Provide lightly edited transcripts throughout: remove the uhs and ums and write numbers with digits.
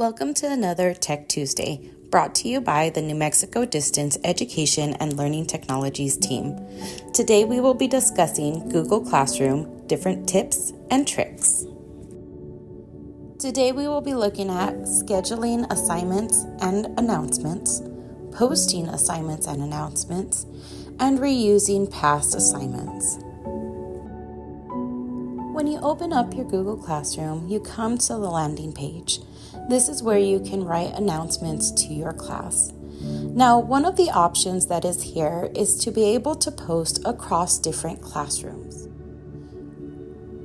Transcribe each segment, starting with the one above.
Welcome to another Tech Tuesday, brought to you by the New Mexico Distance Education and Learning Technologies team. Today we will be discussing Google Classroom, different tips and tricks. Today we will be looking at scheduling assignments and announcements, posting assignments and announcements, and reusing past assignments. When you open up your Google Classroom, you come to the landing page. This is where you can write announcements to your class. Now, one of the options that is here is to be able to post across different classrooms.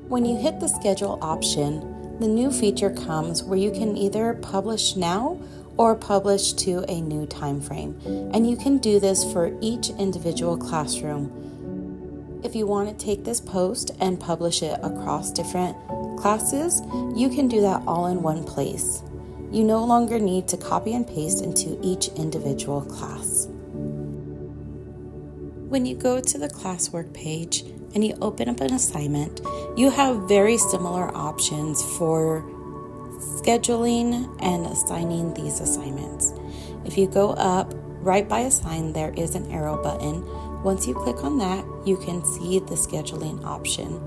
When you hit the schedule option, the new feature comes where you can either publish now or publish to a new time frame, and you can do this for each individual classroom. If you want to take this post and publish it across different classes, you can do that all in one place. You no longer need to copy and paste into each individual class. When you go to the classwork page and you open up an assignment, you have very similar options for scheduling and assigning these assignments. If you go up, right by assign, there is an arrow button. Once you click on that, you can see the scheduling option.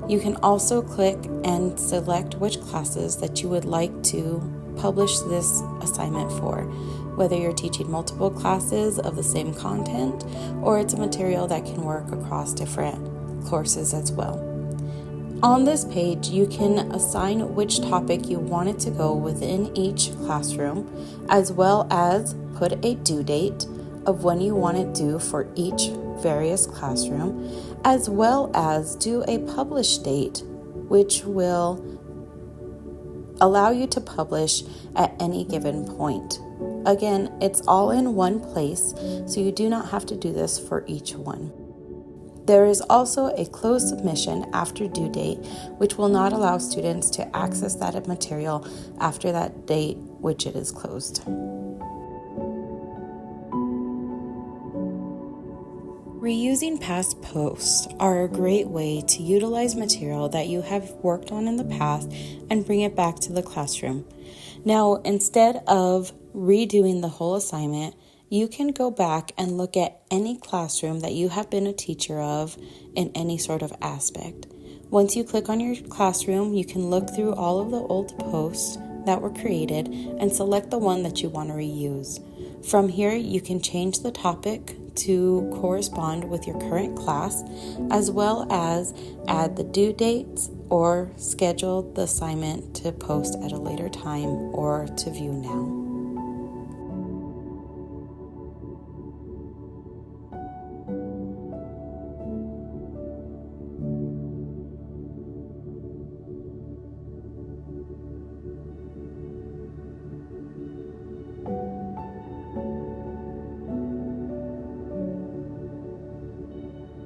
You can also click and select which classes that you would like to publish this assignment for, whether you're teaching multiple classes of the same content or it's a material that can work across different courses as well. On this page, you can assign which topic you want it to go within each classroom, as well as put a due date of when you want it due for each various classroom, as well as do a publish date, which will allow you to publish at any given point. Again, it's all in one place, so you do not have to do this for each one. There is also a closed submission after due date, which will not allow students to access that material after that date, which it is closed. Reusing past posts are a great way to utilize material that you have worked on in the past and bring it back to the classroom. Now, instead of redoing the whole assignment, you can go back and look at any classroom that you have been a teacher of in any sort of aspect. Once you click on your classroom, you can look through all of the old posts that were created and select the one that you want to reuse. From here, you can change the topic to correspond with your current class, as well as add the due dates or schedule the assignment to post at a later time or to view now.